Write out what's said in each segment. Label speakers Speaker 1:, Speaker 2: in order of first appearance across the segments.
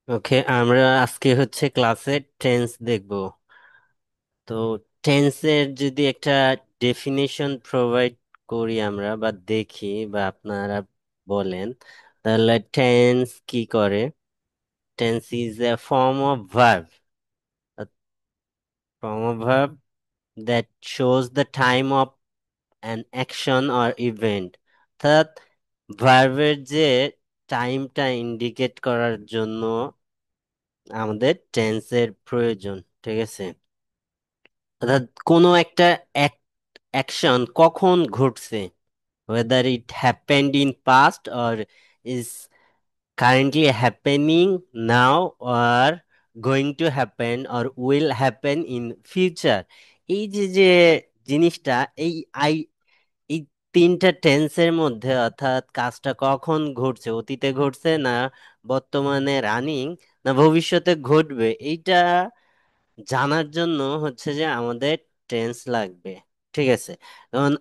Speaker 1: ওকে, আমরা আজকে ক্লাসে টেন্স দেখব। তো টেন্সের যদি একটা ডেফিনেশন প্রোভাইড করি আমরা বা দেখি বা আপনারা বলেন, তাহলে টেন্স কি করে? Tense is a form of verb that shows the time of an action or event. অর্থাৎ ভার্বের যে টাইমটা ইন্ডিকেট করার জন্য আমাদের টেন্সের প্রয়োজন। ঠিক আছে, অর্থাৎ কোনো একটা অ্যাকশন কখন ঘটছে, whether it happened in past or is currently happening now or going to happen or will happen in future। এই যে যে জিনিসটা, এই আই এই তিনটা টেন্সের মধ্যে, অর্থাৎ কাজটা কখন ঘটছে, অতীতে ঘটছে না বর্তমানে রানিং না ভবিষ্যতে ঘটবে, এইটা জানার জন্য যে আমাদের টেন্স লাগবে। ঠিক আছে, এখন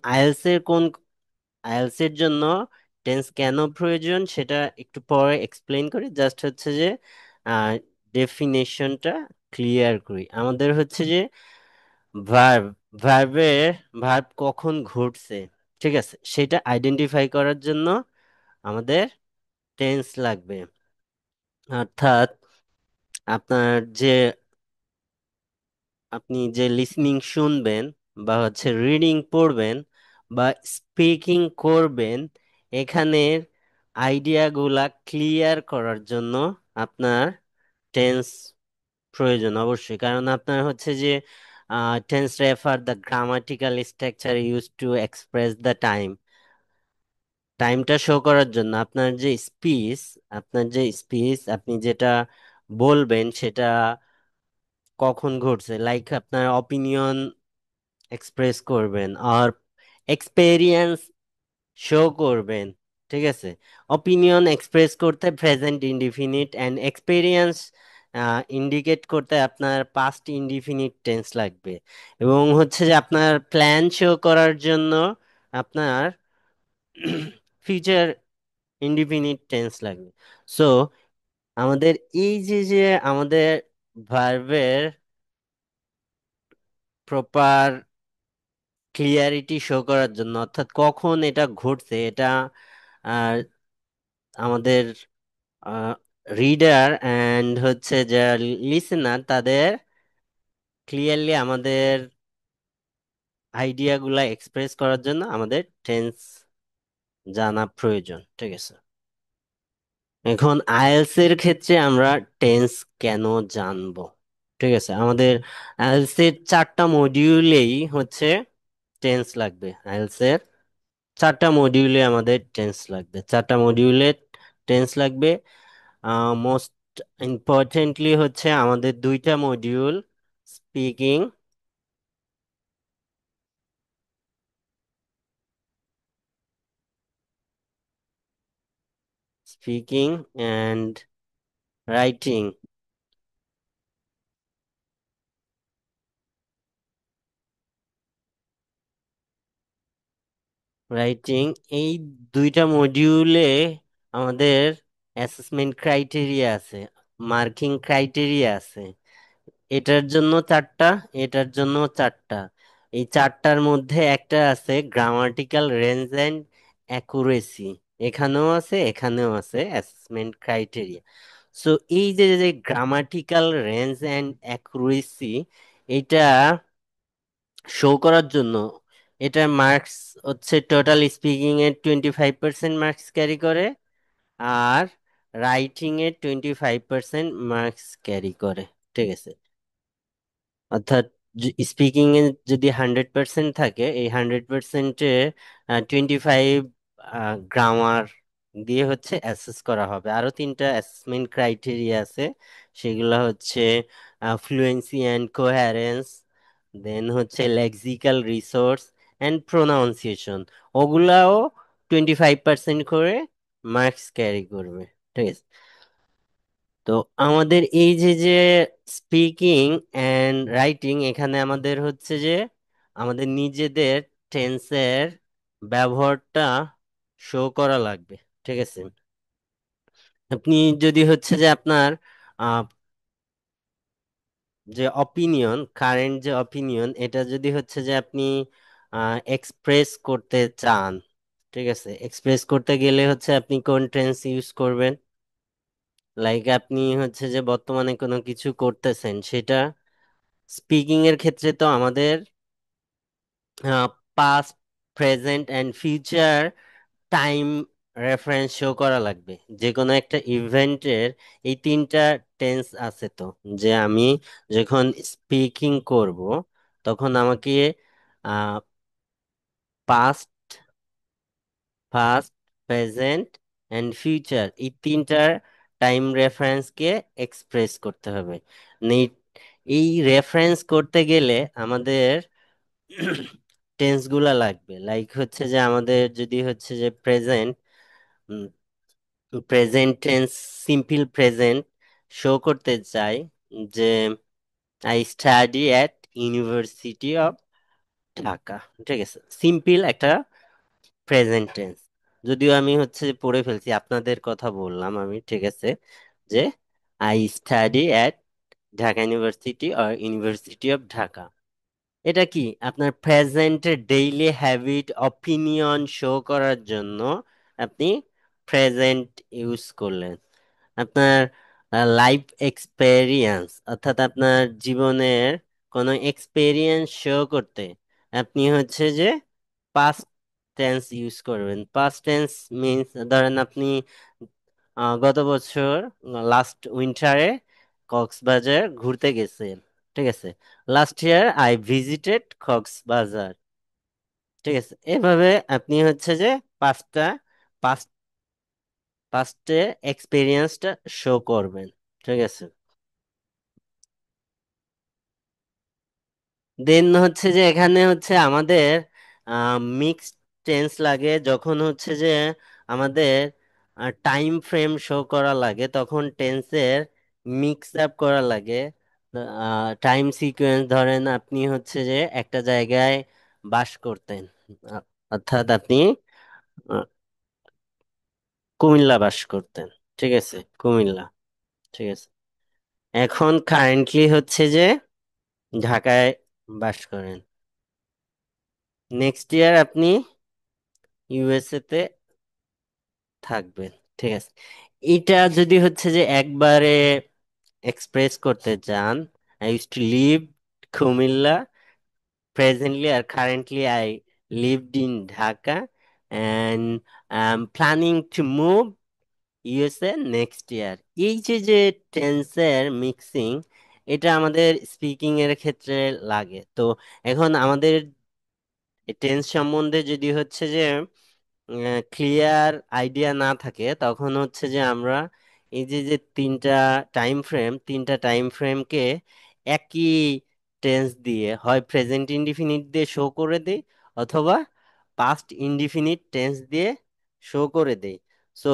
Speaker 1: আইএলস এর জন্য টেন্স কেন প্রয়োজন সেটা একটু পরে এক্সপ্লেন করি। জাস্ট যে ডেফিনেশনটা ক্লিয়ার করি। আমাদের যে ভার্ব ভার্বের ভার্ব কখন ঘটছে, ঠিক আছে, সেটা আইডেন্টিফাই করার জন্য আমাদের টেন্স লাগবে। অর্থাৎ আপনার যে আপনি যে লিসনিং শুনবেন বা রিডিং পড়বেন বা স্পিকিং করবেন, এখানের আইডিয়াগুলা ক্লিয়ার করার জন্য আপনার টেন্স প্রয়োজন অবশ্যই। কারণ আপনার যে tense refer the grammatical structure use to express the টাইমটা শো করার জন্য আপনার যে স্পিচ আপনি যেটা বলবেন সেটা কখন ঘটছে, লাইক আপনার অপিনিয়ন এক্সপ্রেস করবেন আর এক্সপেরিয়েন্স শো করবেন। ঠিক আছে, অপিনিয়ন এক্সপ্রেস করতে present indefinite and experience indicate করতে আপনার পাস্ট ইনডিফিনিট টেন্স লাগবে। এবং যে আপনার প্ল্যান শো করার জন্য আপনার ফিউচার ইনডিফিনিট টেন্স লাগবে। সো আমাদের এই যে যে আমাদের ভার্বের প্রপার ক্লিয়ারিটি শো করার জন্য, অর্থাৎ কখন এটা ঘটছে, এটা আহ, আমাদের রিডার অ্যান্ড যারা লিসেনার তাদের ক্লিয়ারলি আমাদের আইডিয়াগুলা এক্সপ্রেস করার জন্য আমাদের টেন্স জানা প্রয়োজন। ঠিক আছে, এখন আইএলস এর ক্ষেত্রে আমরা টেন্স কেন জানবো? ঠিক আছে, আমাদের আইএলস এর 4টা মডিউলেই টেন্স লাগবে। আইএলস এর 4টা মডিউলে আমাদের টেন্স লাগবে, 4টা মডিউলে টেন্স লাগবে। মোস্ট ইম্পর্টেন্টলি আমাদের 2টা module, speaking speaking and writing. Writing এই 2টা মডিউলে আমাদের অ্যাসেসমেন্ট ক্রাইটেরিয়া আছে, মার্কিং ক্রাইটেরিয়া আছে। এটার জন্য 4টা, এটার জন্য 4টা। এই 4টার মধ্যে একটা আছে গ্রামাটিক্যাল রেঞ্জ অ্যান্ড অ্যাকুরেসি। এখানেও আছে, এখানেও আছে অ্যাসেসমেন্ট ক্রাইটেরিয়া। সো এই যে যে গ্রামাটিক্যাল রেঞ্জ অ্যান্ড অ্যাকুরেসি, এটা শো করার জন্য এটা মার্কস টোটাল স্পিকিং এর 25% মার্কস ক্যারি করে, আর রাইটিং এর 25% মার্কস ক্যারি করে। ঠিক আছে, অর্থাৎ স্পিকিং এ যদি 100% থাকে, এই 100%-এ 25 গ্রামার দিয়ে অ্যাসেস করা হবে। আরো 3টা অ্যাসেসমেন্ট ক্রাইটেরিয়া আছে, সেগুলো fluency and coherence, then lexical resource and pronunciation. ওগুলাও 25% করে মার্কস ক্যারি করবে। ঠিক আছে, তো আমাদের এই যে যে স্পিকিং অ্যান্ড রাইটিং, এখানে আমাদের আমাদের নিজেদের টেন্সের ব্যবহারটা শো করা লাগবে। ঠিক আছে, আপনি যদি আপনার যে অপিনিয়ন, কারেন্ট যে অপিনিয়ন, এটা যদি হচ্ছে যে আপনি এক্সপ্রেস করতে চান, ঠিক আছে, এক্সপ্রেস করতে গেলে হচ্ছে আপনি কোন টেন্স ইউজ করবেন? লাইক আপনি হচ্ছে যে বর্তমানে কোনো কিছু করতেছেন, সেটা স্পিকিং এর ক্ষেত্রে তো আমাদের past, present and future time reference show করা লাগবে। যে কোনো একটা ইভেন্টের এই তিনটা টেন্স আছে তো, যে আমি যখন স্পিকিং করব তখন আমাকে past, past, present and future এই তিনটার টাইম রেফারেন্সকে এক্সপ্রেস করতে হবে। নেই, এই রেফারেন্স করতে গেলে আমাদের টেন্স গুলা লাগবে। লাইক হচ্ছে যে আমাদের যদি হচ্ছে যে present, present tense, simple present show করতে চাই যে I study at university of Dhaka, ঠিক আছে, সিম্পল একটা প্রেজেন্ট টেন্স। যদিও আমি হচ্ছে যে পড়ে ফেলছি, আপনাদের কথা বললাম আমি, ঠিক আছে, যে I study at Dhaka university or university of Dhaka. এটা কি আপনার প্রেজেন্টের ডেইলি হ্যাবিট, অপিনিয়ন শো করার জন্য আপনি প্রেজেন্ট ইউজ করলেন। আপনার লাইফ এক্সপেরিয়েন্স, অর্থাৎ আপনার জীবনের কোনো এক্সপেরিয়েন্স শো করতে আপনি হচ্ছে যে পাস্ট টেন্স ইউজ করবেন। পাস্ট টেন্স মিন্স, ধরেন আপনি গত বছর লাস্ট উইন্টারে কক্সবাজার ঘুরতে গেছেন, ঠিক আছে, last year I visited Cox's Bazar, ঠিক আছে। এভাবে আপনি হচ্ছে যে পাঁচটা, পাস্ট, পাস্টে এক্সপিরিয়েন্সটা শো করবেন, ঠিক আছে। দেন হচ্ছে যে এখানে হচ্ছে আমাদের মিক্সড টেন্স লাগে, যখন হচ্ছে যে আমাদের টাইম ফ্রেম শো করা লাগে, তখন টেন্সের মিক্স আপ করা লাগে। টাইম সিকোয়েন্স, ধরেন আপনি হচ্ছে যে একটা জায়গায় বাস করতেন, আ- অর্থাৎ আপনি আহ, কুমিল্লা বাস করতেন, ঠিক আছে, কুমিল্লা, ঠিক আছে। এখন কারেন্টলি হচ্ছে যে ঢাকায় বাস করেন। নেক্সট ইয়ার আপনি ইউএসএ তে থাকবেন, ঠিক আছে। এটা যদি হচ্ছে যে একবারে এক্সপ্রেস করতে চান, I use to live Comilla, presently আর currently I lived in Dhaka, and I am planning to move USA next year. এই যে যে টেন্সের মিক্সিং, এটা আমাদের স্পিকিং এর ক্ষেত্রে লাগে। তো এখন আমাদের টেন্স সম্বন্ধে যদি হচ্ছে যে ক্লিয়ার আইডিয়া না থাকে, তখন হচ্ছে যে আমরা এই যে যে তিনটা টাইম ফ্রেমকে একই টেন্স দিয়ে, হয় প্রেজেন্ট ইনডিফিনিট দিয়ে শো করে দেই, অথবা পাস্ট ইনডিফিনিট টেন্স দিয়ে শো করে দেই। সো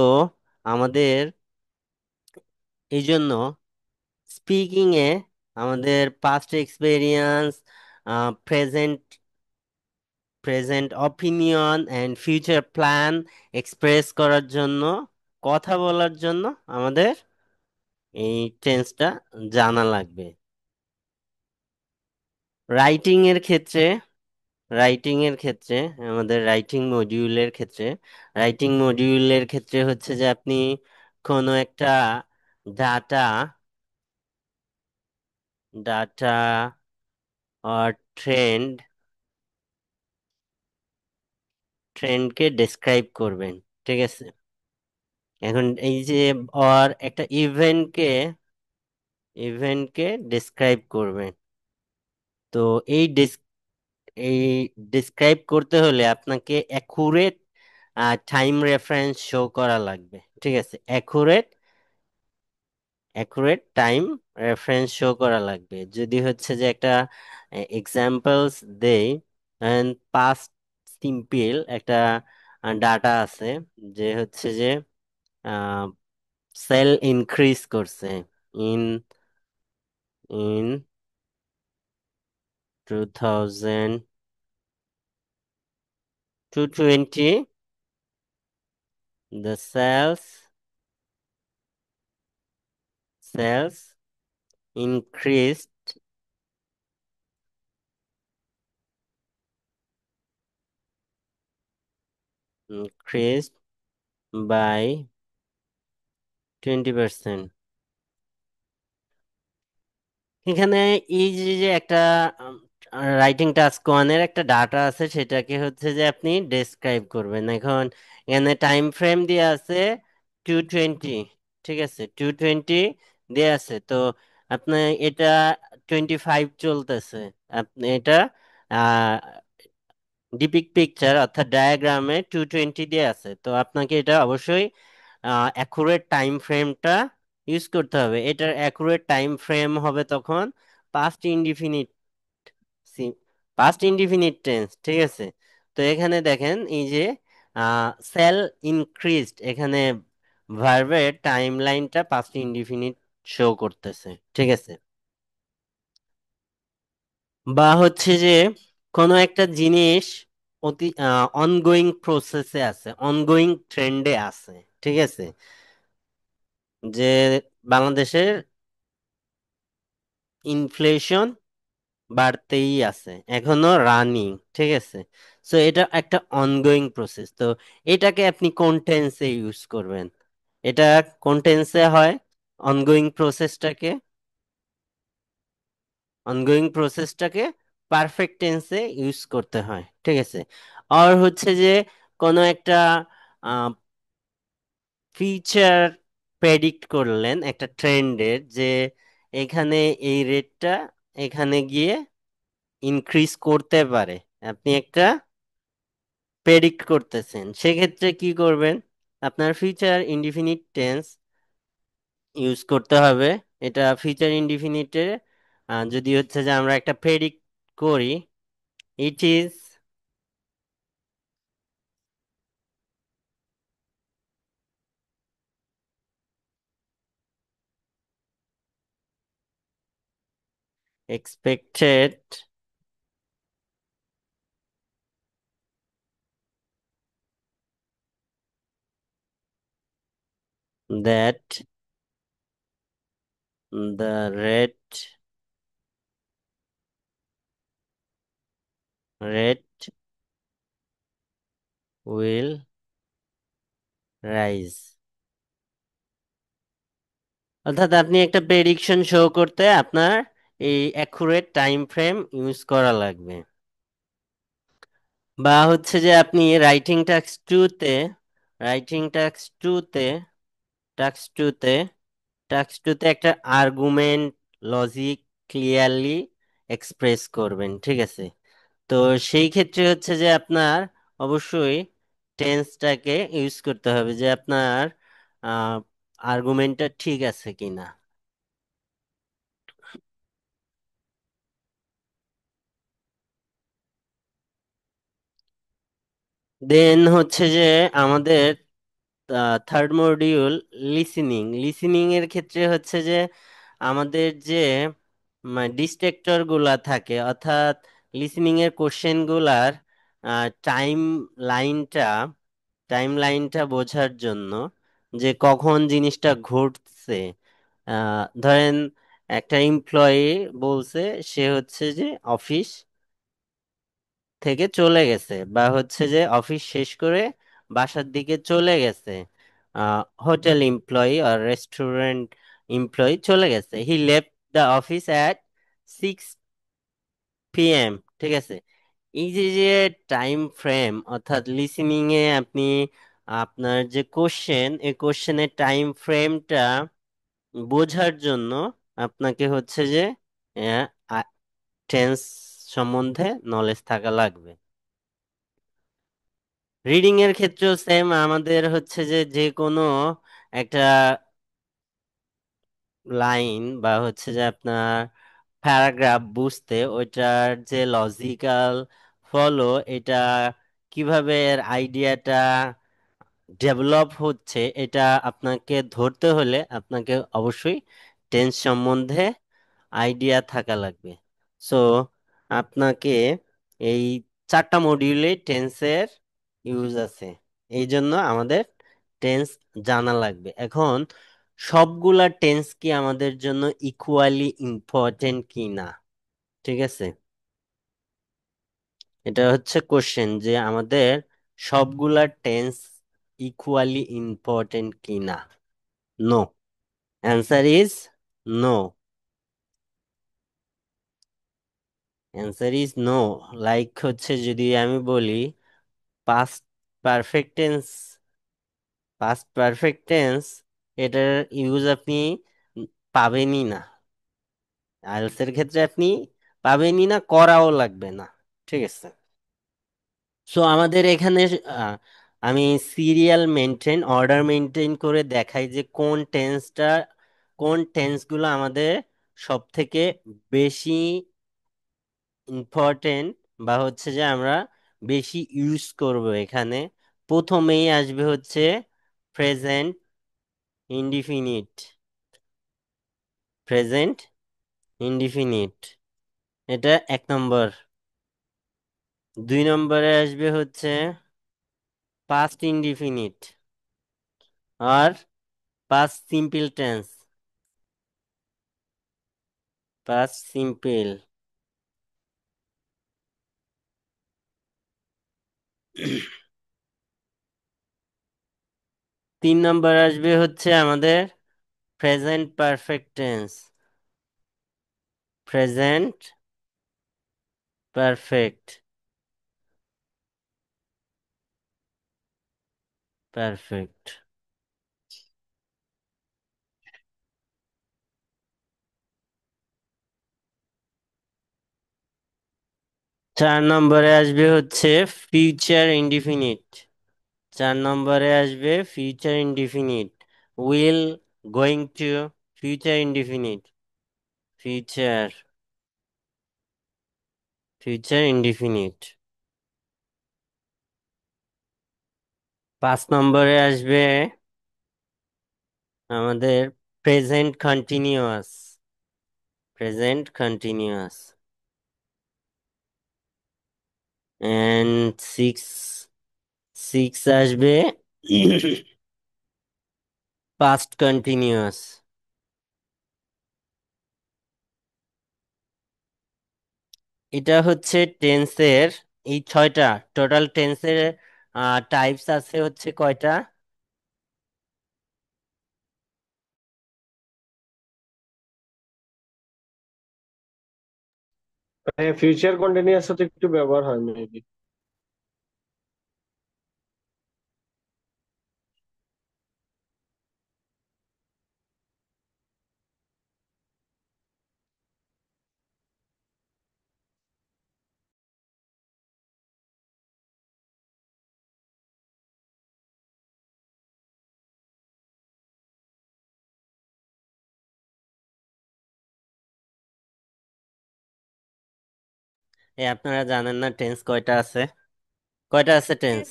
Speaker 1: আমাদের এই জন্য স্পিকিং এ আমাদের past experience, present, opinion and future plan express করার জন্য, কথা বলার জন্য আমাদের এই টেন্সটা জানা লাগবে। রাইটিং এর ক্ষেত্রে, রাইটিং এর ক্ষেত্রে আমাদের রাইটিং মডিউলের ক্ষেত্রে হচ্ছে যে আপনি কোনো একটা ডাটা, ডাটা আর ট্রেন্ড, ট্রেন্ডকে ডেসক্রাইব করবেন, ঠিক আছে। এখন এই যে আর একটা ইভেন্টকে ডেসক্রাইব করবেন। তো এই এই ডেসক্রাইব করতে হলে আপনাকে অ্যাকুরেট টাইম রেফারেন্স শো করা লাগবে, ঠিক আছে। অ্যাকুরেট টাইম রেফারেন্স শো করা লাগবে। যদি হচ্ছে যে একটা এক্সাম্পলস দেই, পাস্ট সিম্পল একটা ডাটা আছে, যে হচ্ছে যে সেল ইনক্রিজ করছে in in 2020, the sales Cells increased increased by 20%। এখানে এই যে যে একটা রাইটিং টাস্ক ওয়ানের একটা ডাটা আছে, সেটাকে হচ্ছে যে আপনি ডেসক্রাইব করবেন। এখন এখানে টাইম ফ্রেম দিয়ে আছে 220, ঠিক আছে, 220 দিয়ে আছে। তো আপনার এটা 25 চলতেছে। আপনি এটা ডিপিক পিকচার অর্থাৎ ডায়াগ্রামে 220 দিয়ে আছে, তো আপনাকে এটা অবশ্যই অ্যাকুরেট টাইম ফ্রেমটা ইউজ করতে হবে। এটার অ্যাকুরেট টাইম ফ্রেম হবে তখন past indefinite past indefinite tense, ঠিক আছে। তো এখানে দেখেন এই যে সেল ইনক্রিজড, এখানে ভার্বের টাইম লাইনটা পাস্ট ইনডিফিনিট শো করতেছে, ঠিক আছে। বা হচ্ছে যে কোনো একটা জিনিস অতি অনগোয়িং প্রসেসে আছে, অনগোয়িং ট্রেন্ডে আছে, ঠিক আছে। যে বাংলাদেশের ইনফ্লেশন বাড়তেই আছে, এখনো রানিং, ঠিক আছে। সো এটা একটা অনগোয়িং প্রসেস। তো এটাকে আপনি কোন টেন্সে ইউজ করবেন? এটা কোন টেন্সে হয়? অনগোয়িং প্রসেসটাকে অনগোয়িং প্রসেসটাকে পারফেক্ট টেন্সে ইউজ করতে হয়, ঠিক আছে। আর হচ্ছে যে কোনো একটা ফিচার প্রেডিক্ট করলেন একটা ট্রেন্ডের, যে এখানে এই রেটটা এখানে গিয়ে ইনক্রিজ করতে পারে, আপনি একটা প্রেডিক্ট করতেছেন, সেক্ষেত্রে কি করবেন? আপনার ফিউচার ইনডিফিনিট টেন্স ইউজ করতে হবে। এটা ফিউচার ইনডিফিনিটে যদি হচ্ছে যে আমরা একটা প্রেডিক্ট করি, it is expected that the rate will rise। অর্থাৎ আপনি একটা প্রেডিকশন শো করতে আপনার এই অ্যাকুরেট টাইম ফ্রেম ইউজ করা লাগবে। বা হচ্ছে যে আপনি রাইটিং টাস্ক টুতে টাস্ক টুতে টাস্ক টুতে একটা আর্গুমেন্ট লজিক ক্লিয়ারলি এক্সপ্রেস করবেন, ঠিক আছে। তো সেই ক্ষেত্রে হচ্ছে যে আপনার অবশ্যই টেন্সটাকে ইউজ করতে হবে, যে আপনার আর্গুমেন্টটা ঠিক আছে কিনা। দেন হচ্ছে যে আমাদের থার্ড মডিউল লিসেনিং এর ক্ষেত্রে হচ্ছে যে আমাদের যে ডিস্ট্রাক্টর গুলা থাকে, অর্থাৎ লিসেনিং এর কোশ্চেন গুলার টাইম লাইনটা টাইম লাইনটা বোঝার জন্য, যে কখন জিনিসটা ঘটছে। ধরেন একটা এমপ্লয়ি বলছে সে হচ্ছে যে অফিস থেকে চলে গেছে, বা হচ্ছে যে অফিস শেষ করে বাসার দিকে চলে গেছে। হোটেল এমপ্লয়ি আর রেস্টুরেন্ট এমপ্লয়ি চলে গেছে, he left the office at 6 p.m., ঠিক আছে। এই যে যে টাইম ফ্রেম, অর্থাৎ লিসেনিং এ আপনি আপনার যে কোশ্চেন, এই কোশ্চেনের টাইম ফ্রেমটা বোঝার জন্য আপনাকে হচ্ছে যে টেন্স সম্বন্ধে নলেজ থাকা লাগবে। রিডিং এর ক্ষেত্রেও সেম, আমাদের হচ্ছে যে যে কোনো একটা লাইন বা হচ্ছে যে আপনার প্যারাগ্রাফ বুঝতে ওইটার যে লজিক্যাল ফলো, এটা কিভাবে এর আইডিয়াটা ডেভেলপ হচ্ছে, এটা আপনাকে ধরতে হলে আপনাকে অবশ্যই টেন্স সম্বন্ধে আইডিয়া থাকা লাগবে। সো আপনাকে এই 4টা মডিউলে টেন্সের ইউজ আছে, এই জন্য আমাদের টেন্স জানা লাগবে। এখন সবগুলা টেন্স কি আমাদের জন্য ইকুয়ালি ইম্পর্টেন্ট কি না? ঠিক আছে, এটা হচ্ছে কোশ্চেন যে আমাদের সবগুলা টেন্স ইকুয়ালি ইম্পর্টেন্ট কি না। No, answer is no. Answer is no. Like হচ্ছে যদি আমি বলি past perfect tense, past perfect tense এটার ইউজ আপনি পাবেনই না, আইএলটিএস এর ক্ষেত্রে আপনি পাবেনই না, করাও লাগবে না। ঠিক আছে, সো আমাদের এখানে আহ, আমি সিরিয়াল মেনটেন, অর্ডার মেনটেন করে দেখাই যে কোন টেন্সটা, কোন টেন্সগুলো আমাদের সব থেকে বেশি ইম্পর্টেন্ট বা হচ্ছে যে আমরা বেশি ইউজ করব এখানে। প্রথমেই আসবে হচ্ছে প্রেজেন্ট ইনডিফিনিট, প্রেজেন্ট ইনডিফিনিট, এটা 1 নম্বর। 2 নম্বরে আসবে হচ্ছে পাস্ট ইনডিফিনিট আর past simple tense, past simple. 3 নম্বর আসবে হচ্ছে আমাদের present perfect tense, present perfect, perfect. 4 নম্বরে আসবে হচ্ছে ফিউচার ইনডিফিনিট, 4 নম্বরে আসবে future indefinite, will, going to, future indefinite, future, future indefinite. 5 নম্বরে আসবে আমাদের present continuous, present continuous. And six আসবে পাস্ট কন্টিনিউয়াস। এটা হচ্ছে টেন্সের, এই 6টা টোটাল টেন্সের টাইপস আছে হচ্ছে কয়টা?
Speaker 2: হ্যাঁ, ফিউচার কন্টিনিউয়াস সাথে একটু ব্যবহার হয় মেবি।
Speaker 1: আপনারা জানেন না টেন্স কয়টা আছে? কয়টা আছে টেন্স?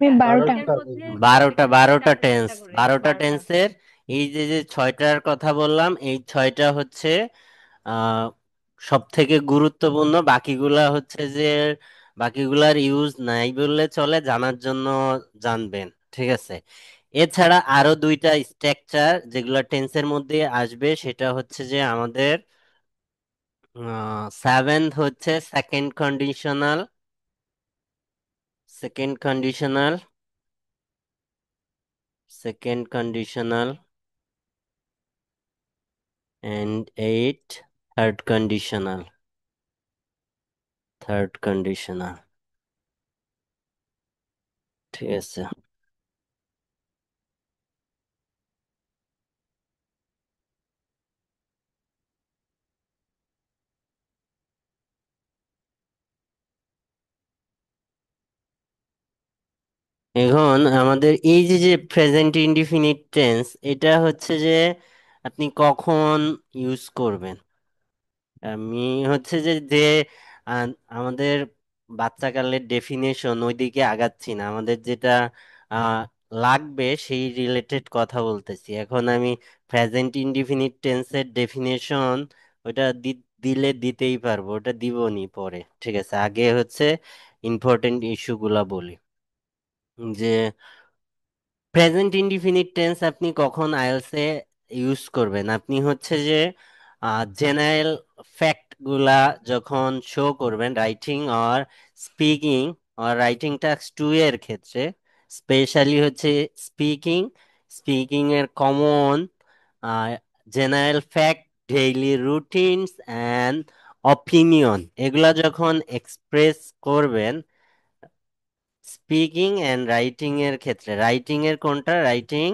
Speaker 3: আমি 12টা।
Speaker 2: 12টা।
Speaker 1: 12টা, 12টা টেন্স। 12টা টেন্সের এই যে যে 6টার কথা বললাম, এই 6টা হচ্ছে আহ সব থেকে গুরুত্বপূর্ণ। বাকিগুলা হচ্ছে যে বাকিগুলার ইউজ নাই বললে চলে, জানার জন্য জানবেন। ঠিক আছে, এছাড়া আরো 2টা স্ট্রাকচার যেগুলা টেন্সের মধ্যে আসবে, সেটা হচ্ছে যে আমাদের সেভেন্থ হচ্ছে second conditional, second conditional, second conditional, and 8 third conditional, third conditional. ঠিক আছে, এখন আমাদের এই যে যে প্রেজেন্ট ইনডিফিনিট টেন্স, এটা হচ্ছে যে আপনি কখন ইউজ করবেন। আমি হচ্ছে যে যে আহ, আমাদের বাচ্চাকালের ডেফিনেশন ওইদিকে আগাচ্ছি না, আমাদের যেটা আহ, লাগবে সেই রিলেটেড কথা বলতেছি। এখন আমি প্রেজেন্ট ইনডিফিনিট টেন্সের ডেফিনেশন ওইটা দিলে দিতেই পারবো, ওটা দিবনি পরে। ঠিক আছে, আগে হচ্ছে ইম্পর্টেন্ট ইস্যুগুলা বলি। যে প্রেজেন্ট ইনডিফিনিট টেন্স আপনি কখন আইএলসে ইউজ করবেন? আপনি হচ্ছে যে জেনারেল ফ্যাক্ট গুলা যখন শো করবেন writing or speaking or writing task two এর ক্ষেত্রে, স্পেশালি হচ্ছে স্পিকিং, স্পিকিং এর common general fact, daily routines and opinion, এগুলা যখন এক্সপ্রেস করবেন স্পিকিং এন্ড রাইটিং এর ক্ষেত্রে, রাইটিং এর কোনটা, রাইটিং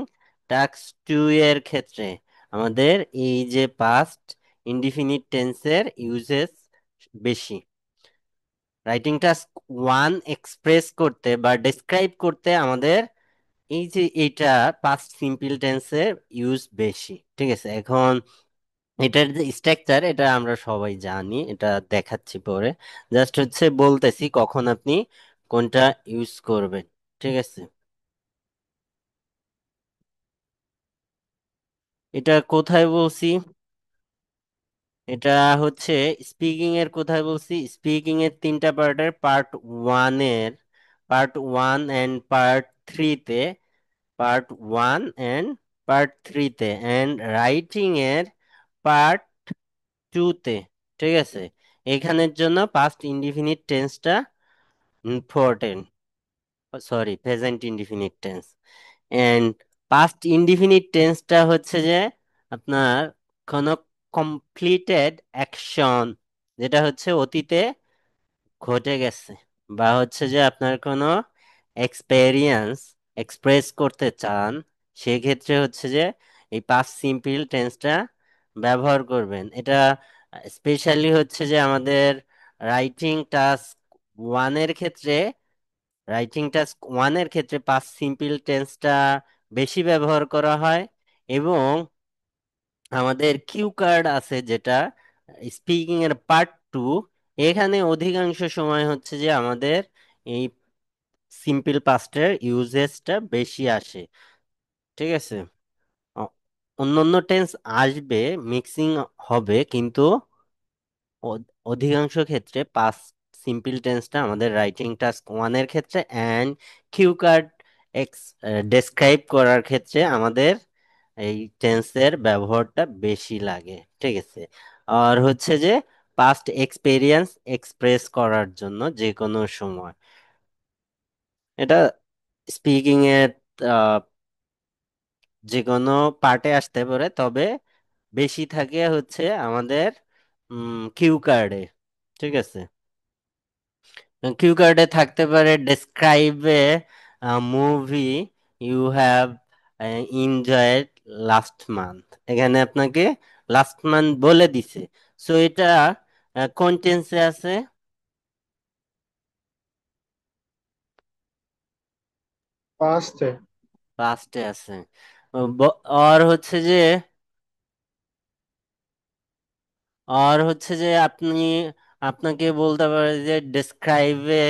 Speaker 1: টাস্ক টু এর ক্ষেত্রে আমাদের এই যে পাস্ট ইনডিফিনিট টেন্সের ইউজেস বেশি। রাইটিং টাস্ক ওয়ান এক্সপ্রেস করতে বা ডেসক্রাইব করতে আমাদের এই যে এইটা পাস্ট সিম্পল টেন্সের ইউজ বেশি। ঠিক আছে, এখন এটার যে স্ট্রাকচার এটা আমরা সবাই জানি, এটা দেখাচ্ছি পরে। জাস্ট হচ্ছে বলতেছি কখন আপনি কোনটা ইউজ করবেন। ঠিক আছে, এটা কোথায় বলছি? এটা হচ্ছে স্পিকিং এর কোথায় বলছি? স্পিকিং এর তিনটা পার্টের পার্ট ওয়ান এন্ড পার্ট থ্রিতে, পার্ট ওয়ান এন্ড পার্ট থ্রিতে, এন্ড রাইটিং এর পার্ট টুতে। ঠিক আছে, এখানের জন্য পাস্ট ইনডিফিনিট টেন্সটা important, sorry present indefinite tense. And past indefinite টেন্সটা হচ্ছে যে আপনার কোনো কমপ্লিটেড অ্যাকশন, যেটা হচ্ছে অতীতে ঘটে গেছে, বা হচ্ছে যে আপনার কোনো এক্সপেরিয়েন্স এক্সপ্রেস করতে চান, সেক্ষেত্রে হচ্ছে যে এই পাস্ট সিম্পল টেন্সটা ব্যবহার করবেন। এটা স্পেশালি হচ্ছে যে আমাদের রাইটিং টাস্ক ওয়ানের ক্ষেত্রে, পাস্ট সিম্পল টেন্সটা বেশি ব্যবহার করা হয়। এবং আমাদের কিউ কার্ড আছে যেটা স্পিকিং এর পার্ট টু, এখানে অধিকাংশ সময় হচ্ছে যে আমাদের এই সিম্পল পাস্টের ইউজেসটা বেশি আসে। ঠিক আছে, অ- অন্যান্য টেন্স আসবে, মিক্সিং হবে, কিন্তু অধিকাংশ ক্ষেত্রে পাস্ট সিম্পল টেন্সটা আমাদের রাইটিং টাস্ক ওয়ানের ক্ষেত্রে and cue card x describe করার ক্ষেত্রে আমাদের এই টেন্সের ব্যবহারটা বেশি লাগে। ঠিক আছে, আর হচ্ছে যে পাস্ট এক্সপেরিয়েন্স এক্সপ্রেস করার জন্য যে কোনো সময়, এটা স্পিকিং এর আহ, যে কোনো পার্টে আসতে পারে, তবে বেশি থাকে হচ্ছে আমাদের কিউ কার্ডে। ঠিক আছে, কিউ কার্ডে থাকতে পারে describe a movie you have enjoyed last month, এখানে আপনাকে লাস্ট মান্থ বলে দিছে। সো এটা কোন টেন্সে আছে?
Speaker 2: পাস্টে।
Speaker 1: পাস্টে আছে। আর হচ্ছে যে আপনি, আপনাকে বলতে পারে যে ডেসক্রাইবে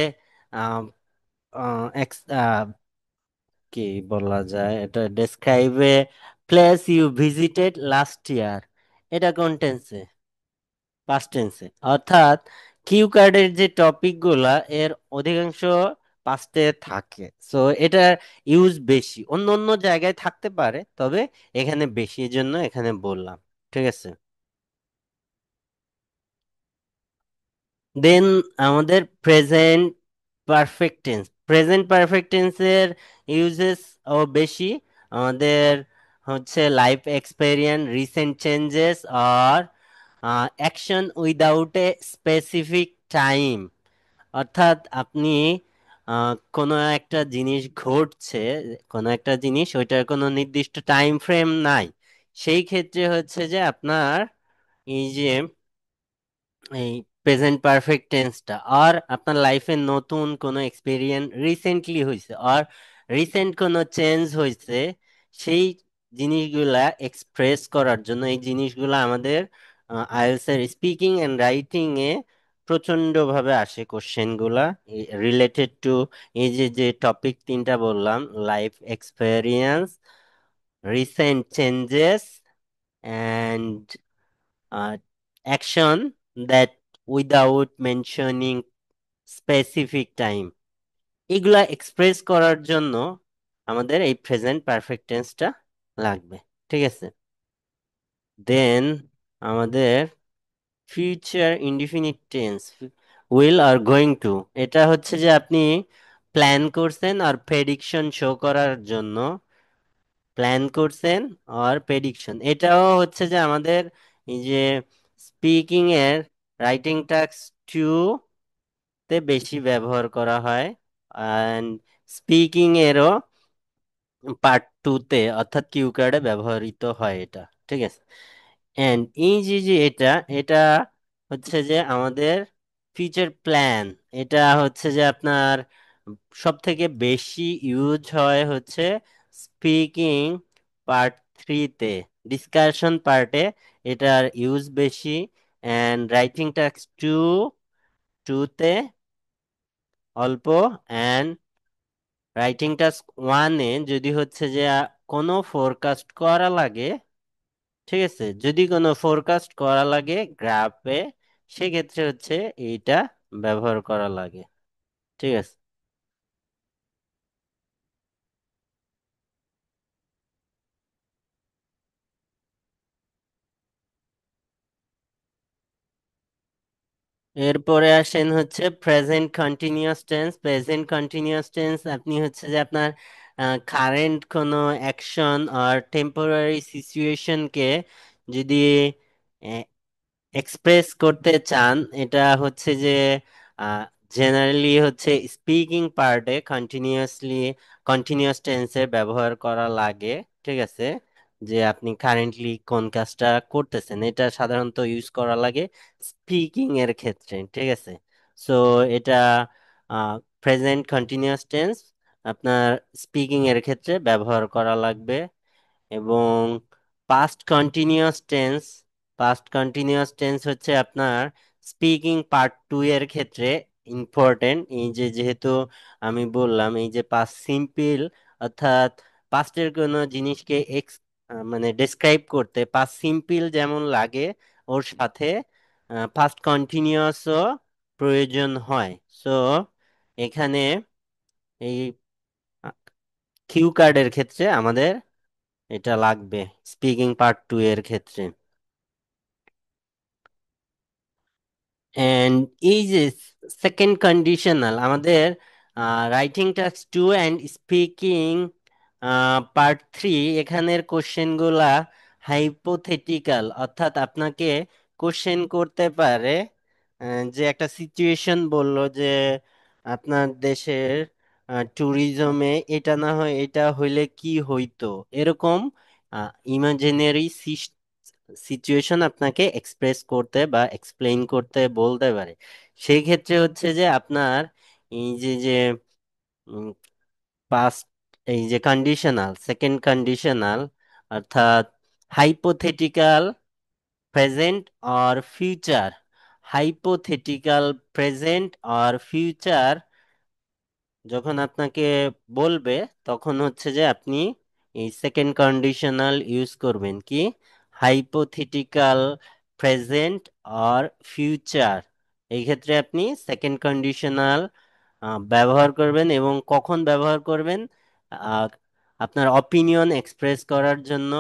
Speaker 1: কি বলা যায়, এটা describe a place you visited last year, এটা কোন টেন্সে? পাস্ট টেন্সে। অর্থাৎ কিউ কার্ডের যে টপিক গুলা এর অধিকাংশ পাস্টে থাকে। সো এটার ইউজ বেশি, অন্য অন্য জায়গায় থাকতে পারে, তবে এখানে বেশি, এই জন্য এখানে বললাম। ঠিক আছে, দেন আমাদের প্রেজেন্ট পারফেক্ট টেন্সের ইউজেস ও বেশি। আমাদের হচ্ছে লাইফ এক্সপেরিয়েন্স, রিসেন্ট চেঞ্জেস আর action without a specific time. অর্থাৎ আপনি কোনো একটা জিনিস ঘটছে, কোনো একটা জিনিস ওইটার কোনো নির্দিষ্ট টাইম ফ্রেম নাই, সেই ক্ষেত্রে হচ্ছে যে আপনার এই যে এই প্রেজেন্ট পারফেক্ট টেন্সটা, আর আপনার লাইফে নতুন কোনো এক্সপেরিয়েন্স রিসেন্টলি হয়েছে আর রিসেন্ট কোনো চেঞ্জ হয়েছে, সেই জিনিসগুলা এক্সপ্রেস করার জন্য এই জিনিসগুলা আমাদের আইএলটিএস এর স্পিকিং এন্ড রাইটিং এ প্রচন্ড ভাবে আসে কোশ্চেন গুলা রিলেটেড টু এই যে যে টপিক তিনটা বললাম, life experience, recent changes and action that without mentioning specific time, এগুলা এক্সপ্রেস করার জন্য আমাদের এই প্রেজেন্ট পারফেক্ট টেন্সটা লাগবে। ঠিক আছে, দেন আমাদের future indefinite tense, will are going to. এটা হচ্ছে যে আপনি প্ল্যান করছেন আর প্রেডিকশন শো করার জন্য, প্ল্যান করছেন আর প্রেডিকশন, এটাও হচ্ছে যে আমাদের এই যে স্পিকিং এর রাইটিং টাস্ক টু তে বেশি ব্যবহার করা হয়, অ্যান্ড স্পিকিং এরও পার্ট টু তে অর্থাৎ কিউ কার্ডে ব্যবহৃত হয় এটা। ঠিক আছে, এন্ড এই যে যে এটা এটা হচ্ছে যে আমাদের ফিউচার প্ল্যান। এটা হচ্ছে যে আপনার সব থেকে বেশি ইউজ হয় হচ্ছে স্পিকিং পার্ট থ্রিতে, ডিসকাশন পার্টে এটার ইউজ বেশি, অ্যান্ড রাইটিং টাস্ক টুতে অল্প, অ্যান্ড রাইটিং টাস্ক ওয়ানে যদি হচ্ছে যে কোনো ফোরকাস্ট করা লাগে, ঠিক আছে, যদি কোনো ফোরকাস্ট করা লাগে গ্রাফে, সেক্ষেত্রে হচ্ছে এইটা ব্যবহার করা লাগে। ঠিক আছে, এরপরে আসেন হচ্ছে present continuous tense. Present continuous tense আপনি হচ্ছে যে আপনার কারেন্ট কোনো অ্যাকশন আর টেম্পোরারি সিচুয়েশনকে যদি এক্সপ্রেস করতে চান, এটা হচ্ছে যে জেনারেলি হচ্ছে স্পিকিং পার্টে কন্টিনিউয়াস টেন্সের ব্যবহার করা লাগে। ঠিক আছে, যে আপনি কারেন্টলি কোন কাজটা করতেছেন এটা সাধারণত ইউজ করা লাগে স্পিকিং এর ক্ষেত্রে। ঠিক আছে, সো এটা প্রেজেন্ট কন্টিনিউয়াস টেন্স আপনার স্পিকিং এর ক্ষেত্রে ব্যবহার করা লাগবে। এবং past continuous tense, past continuous tense হচ্ছে আপনার স্পিকিং পার্ট টু এর ক্ষেত্রে ইম্পর্টেন্ট। এই যে যেহেতু আমি বললাম এই যে পাস্ট সিম্পল, অর্থাৎ পাস্টের কোনো জিনিসকে মানে ডেসক্রাইব করতে পাস্ট সিম্পল যেমন লাগে, ওর সাথে পাস্ট কন্টিনিউয়াসও প্রয়োজন হয়। সো এখানে এই কিউ কার্ডের ক্ষেত্রে আমাদের এটা লাগবে স্পিকিং পার্ট টু এর ক্ষেত্রে। এন্ড এই যে সেকেন্ড কন্ডিশনাল, আমাদের writing task two and speaking part three, এখানের কোশ্চেন গুলা হাইপোথেটিক্যাল, অর্থাৎ আপনাকে কোশ্চেন করতে পারে। যে একটা সিচুয়েশন বললো যে আপনার দেশের ট্যুরিজমে এটা না হয় এটা হইলে কি হইতো, এরকম ইমাজিনারি সিচুয়েশন আপনাকে এক্সপ্রেস করতে বা এক্সপ্লেইন করতে বলতে পারে। সেই ক্ষেত্রে হচ্ছে যে আপনার এই যে যে পাস্ট, এই যে কন্ডিশনাল, সেকেন্ড কন্ডিশনাল, অর্থাৎ hypothetical present or future, hypothetical present or future যখন আপনাকে বলবে, তখন হচ্ছে যে আপনি এই সেকেন্ড কন্ডিশনাল ইউজ করবেন কি, হাইপোথেটিক্যাল প্রেজেন্ট অর ফিউচার। এই ক্ষেত্রে আপনি সেকেন্ড কন্ডিশনাল ব্যবহার করবেন। এবং কখন ব্যবহার করবেন? আহ, আপনার অপিনিয়ন এক্সপ্রেস করার জন্য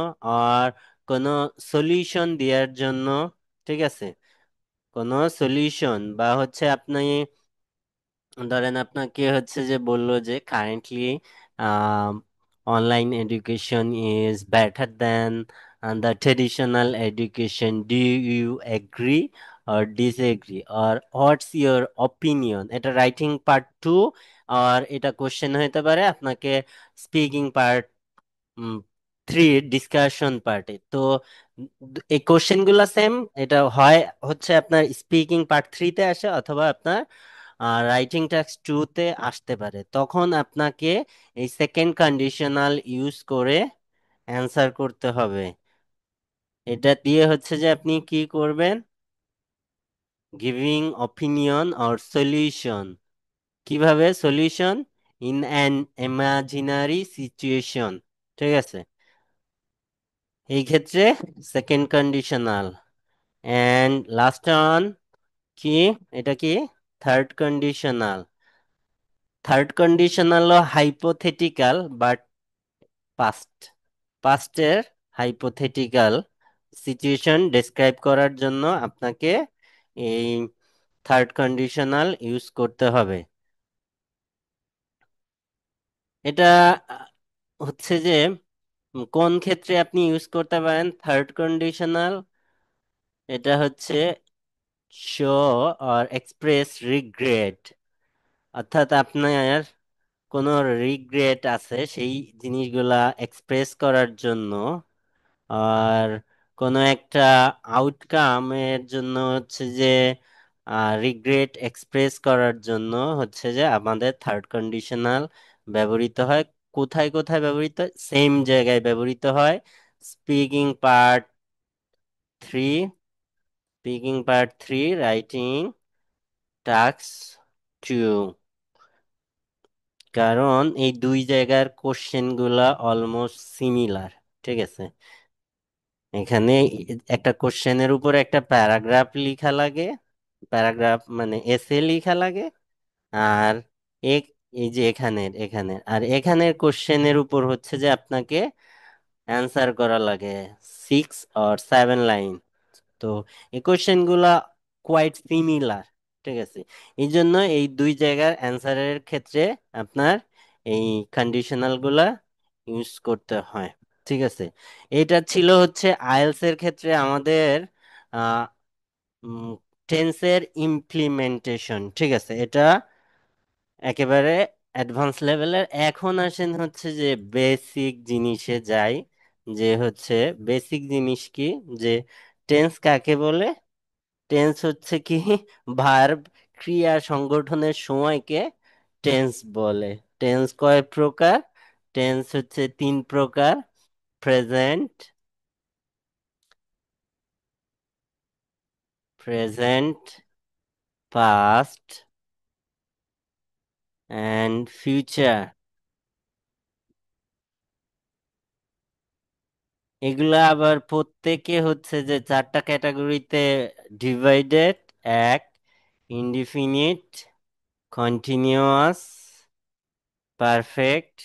Speaker 1: আর কোনো সলিউশন দেওয়ার জন্য। ঠিক আছে, কোনো সলিউশন বা হচ্ছে আপনি ধরেন আপনাকে হচ্ছে যে বললো যে currently online education is better than the traditional education, do you agree or disagree or what's your opinion, এটা রাইটিং পার্ট টু। আর এটা কোশ্চেন হতে পারে আপনাকে স্পিকিং পার্ট থ্রি, ডিসকাশন পার্টে। তো এই কোশ্চেন গুলা সেম, এটা হয় হচ্ছে আপনার স্পিকিং পার্ট থ্রিতে আসে অথবা আপনার রাইটিং টাস্ক টুতে আসতে পারে। তখন আপনাকে এই সেকেন্ড কন্ডিশনাল ইউজ করে অ্যান্সার করতে হবে। এটা দিয়ে হচ্ছে যে আপনি কি করবেন, গিভিং অপিনিয়ন অর সলিউশন। কিভাবে solution? In an imaginary situation. ঠিক আছে, এই ক্ষেত্রে second conditional. And last one কি, এটা কি third conditional. Third conditional hypothetical but past. পাস্টের হাইপোথেটিক্যাল সিচুয়েশন ডেসক্রাইব করার জন্য আপনাকে এই থার্ড কন্ডিশনাল ইউজ করতে হবে। এটা আহ, হচ্ছে যে কোন ক্ষেত্রে আপনি ইউজ করতে পারেন থার্ড কন্ডিশনাল? এটা হচ্ছে শো অর এক্সপ্রেস রিগ্রেট, অর্থাৎ আপনার কোনো রিগ্রেট আছে সেই জিনিসগুলা এক্সপ্রেস করার জন্য, আর কোনো একটা আউটকামের জন্য হচ্ছে যে রিগ্রেট এক্সপ্রেস করার জন্য হচ্ছে যে আমাদের থার্ড কন্ডিশনাল ব্যবহৃত হয়। কোথায় কোথায় ব্যবহৃত হয়? সেম জায়গায় ব্যবহৃত হয়। Speaking part 3, writing task 2। কারণ এই দুই জায়গার কোশ্চেন গুলা অলমোস্ট সিমিলার। ঠিক আছে, এখানে একটা কোশ্চেনের উপর একটা প্যারাগ্রাফ লিখা লাগে, প্যারাগ্রাফ মানে এসে লিখা লাগে। আর এক- এই যে এখানের আর এখানের কোশ্চেনের উপর হচ্ছে যে আপনাকে অ্যান্সার করা লাগে 6 or 7 লাইন। তো এই কোশ্চেন গুলা কোয়াইট সিমিলার। ঠিক আছে, এই জন্য এই দুই জায়গার অ্যান্সারের ক্ষেত্রে আপনার এই কন্ডিশনাল গুলা ইউজ করতে হয়। ঠিক আছে, এটা ছিল হচ্ছে আইএলটিএস এর ক্ষেত্রে আমাদের টেন্সের ইমপ্লিমেন্টেশন। ঠিক আছে, এটা একেবারে অ্যাডভান্স লেভেলের। এখন আসেন হচ্ছে যে বেসিক জিনিসে যাই, যে হচ্ছে বেসিক জিনিস কি, যে টেন্স কাকে বলে। টেন্স হচ্ছে কি ভার্ব, ক্রিয়া সংগঠনের সময়কে টেন্স বলে। টেন্স কয় প্রকার? টেন্স হচ্ছে 3 প্রকার: present, present, past and future. এগুলা আবার প্রত্যেকে হচ্ছে যে 4টা ক্যাটাগরিতে ডিভাইডেড: এক, indefinite, continuous, perfect,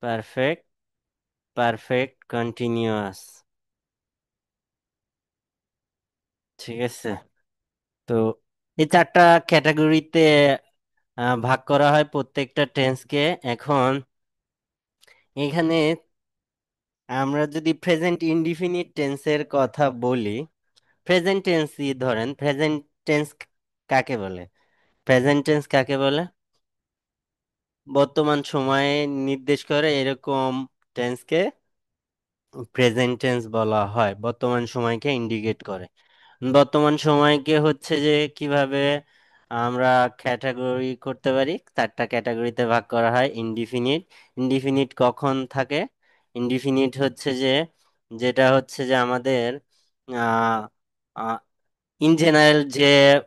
Speaker 1: perfect, perfect continuous. ঠিক আছে, তো এই 4টা ক্যাটাগরিতে ভাগ করা হয় প্রত্যেকটা টেন্সকে। এখন এখানে আমরা যদি প্রেজেন্ট ইনডিফিনিট টেন্সের কথা বলি, প্রেজেন্ট টেন্সই ধরেন। প্রেজেন্ট টেন্স কাকে বলে? প্রেজেন্ট টেন্স কাকে বলে? বর্তমান সময়ে নির্দেশ করে এরকম টেন্সকে প্রেজেন্ট টেন্স বলা হয়, বর্তমান সময়কে ইন্ডিকেট করে। বর্তমান সময়কে হচ্ছে যে কিভাবে আমরা ক্যাটাগরি করতে পারি, 4টা ক্যাটাগরিতে ভাগ করা হয়। ইনডিফিনিট, ইনডিফিনিট কখন থাকে? ইনডিফিনিট হচ্ছে যে, যেটা হচ্ছে যে আমাদের ইন জেনারেল যে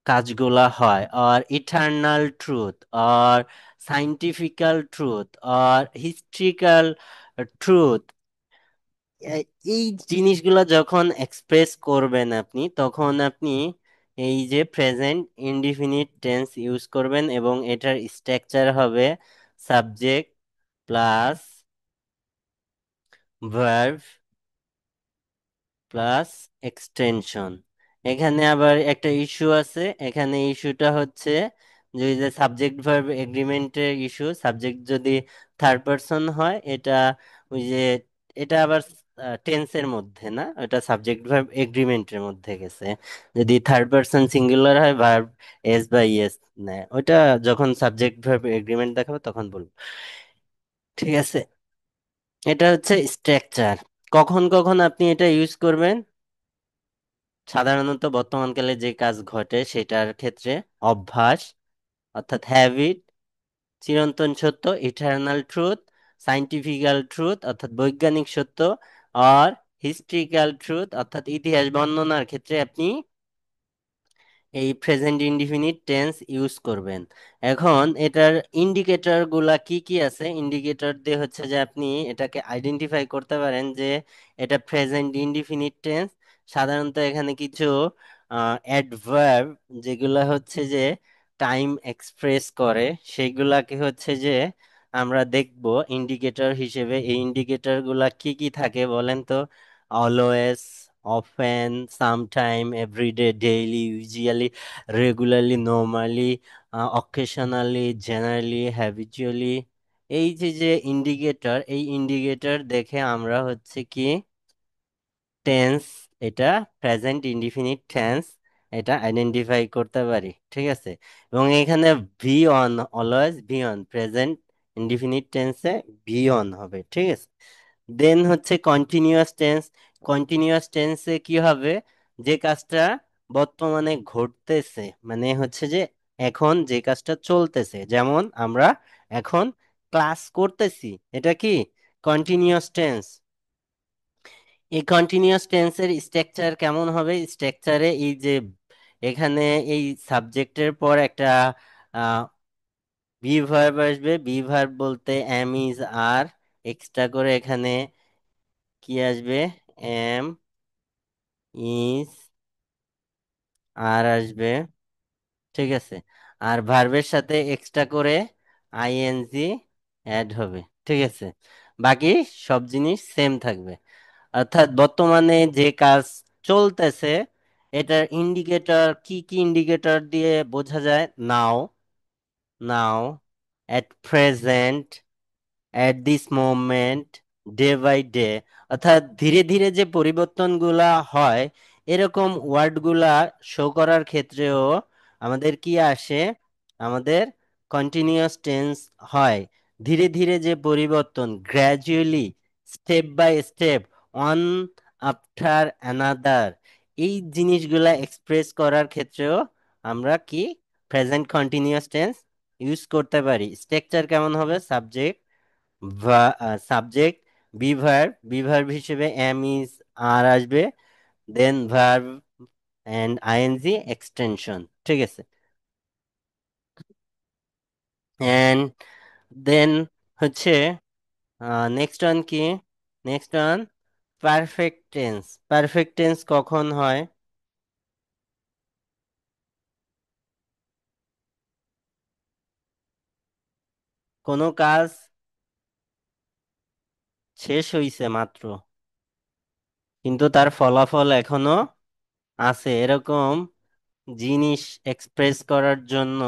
Speaker 1: কাজগুলা হয়, আর ইটার্নাল ট্রুথ, আর সাইন্টিফিক্যাল ট্রুথ, আর হিস্ট্রিক্যাল ট্রুথ, এই জিনিসগুলা যখন এক্সপ্রেস করবেন আপনি, তখন আপনি এই যে প্রেজেন্ট ইনডিফিনিট টেন্স ইউজ করবেন, এবং এটার স্ট্রাকচার হবে subject plus verb plus extension. এখানে আবার একটা ইস্যু আছে। এখানে ইস্যুটা হচ্ছে যে ওই যে সাবজেক্ট ভার্ব এগ্রিমেন্টের ইস্যু। সাবজেক্ট যদি থার্ড পারসন হয়, এটা ওই যে এটা আবার টেন্সের মধ্যে না, এটা সাবজেক্ট ভার্ব এগ্রিমেন্টের মধ্যে গেছে। যদি থার্ড পারসন সিঙ্গুলার হয়, ভার্ব এস বা ইএস নেয়, ওইটা যখন সাবজেক্ট ভার্ব এগ্রিমেন্ট দেখাবো তখন বলবো। ঠিক আছে, এটা হচ্ছে স্ট্রাকচার। কখন কখন আপনি এটা ইউজ করবেন? সাধারণত বর্তমানকালে যে কাজ ঘটে সেটার ক্ষেত্রে। অভ্যাস অর্থাৎ হ্যাবিট, চিরন্তন সত্য ইটারনাল ট্রুথ, সাইন্টিফিক্যাল ট্রুথ অর্থাৎ বৈজ্ঞানিক সত্য, আর হিস্ট্রিক্যাল ট্রুথ অর্থাৎ ইতিহাস বর্ণনার ক্ষেত্রে আপনি এই প্রেজেন্ট ইনডিফিনিট টেন্স ইউজ করবেন। এখন এটার ইন্ডিকেটর গুলা কি কি আছে? ইন্ডিকেটর দিয়ে হচ্ছে যে আপনি এটাকে আইডেন্টিফাই করতে পারেন যে এটা প্রেজেন্ট ইনডিফিনিট টেন্স। সাধারণত এখানে কিছু অ্যাডভার্ব, যেগুলো হচ্ছে যে টাইম এক্সপ্রেস করে সেগুলাকে হচ্ছে যে আমরা দেখব ইন্ডিকেটর হিসেবে। এই ইন্ডিকেটর গুলা কি কি থাকে বলেন তো? Always, often, sometime, everyday, daily, usually, regularly, normally, occasionally, generally, habitually. এই যে যে ইন্ডিকেটর, এই ইন্ডিকেটর দেখে আমরা হচ্ছে কি টেন্স, এটা প্রেজেন্ট ইনডিফিনিট টেন্স, এটা আইডেন্টিফাই করতে পারি। ঠিক আছে? এবং এখানে V one, always V one, present indefinite টেন্সে ভি অন হবে। ঠিক আছে? দেন হচ্ছে কন্টিনিউয়াস টেন্স। কন্টিনিউয়াস টেন্সে কি হবে? যে কাজটা বর্তমানে ঘটতেছে, মানে হচ্ছে যে এখন যে কাজটা চলতেছে, যেমন আমরা এখন ক্লাস করতেছি, এটা কি কন্টিনিউয়াস টেন্স। এই কন্টিনিউয়াস টেন্সের স্ট্রাকচার কেমন হবে? স্ট্রাকচারে এই যে এখানে এই সাবজেক্টের পর একটা বি ভার্ব আসবে। বি ভার্ব বলতে এম ইজ আর, এক্সট্রা করে এখানে কি আসবে? এম ইজ আর আসবে। ঠিক আছে? আর ভার্বের সাথে এক্সট্রা করে আইএনজি অ্যাড হবে। ঠিক আছে? বাকি সব জিনিস সেম থাকবে। অর্থাৎ বর্তমানে যে কাজ চলতেছে, এটার ইন্ডিকেটর কি কি? ইন্ডিকেটর দিয়ে বোঝা যায় now, now, at present, at this moment, day by day. অর্থাৎ ধীরে ধীরে যে পরিবর্তনগুলা হয়, এরকম ওয়ার্ডগুলা শো করার ক্ষেত্রেও আমাদের কি আসে? আমাদের কন্টিনিউয়াস টেন্স হয়। ধীরে ধীরে যে পরিবর্তন, gradually, step by step, one after another, এই জিনিসগুলা এক্সপ্রেস করার ক্ষেত্রেও আমরা কি প্রেজেন্ট কন্টিনিউয়াস টেন্স ইউজ করতে পারি। স্ট্রাকচার কেমন হবে? সাবজেক্ট, সাবজেক্ট, বি ভার্ব হিসেবে এম ইজ আর আসবে, then verb and ING extension. ঠিক আছে? এন্ড দেন হচ্ছে নেক্সট ওয়ান কি? Next one perfect tense. Perfect tense কখন হয়? কোনো কাজ শেষ হইছে মাত্র, কিন্তু তার ফলাফল এখনো আছে, এরকম জিনিস এক্সপ্রেস করার জন্য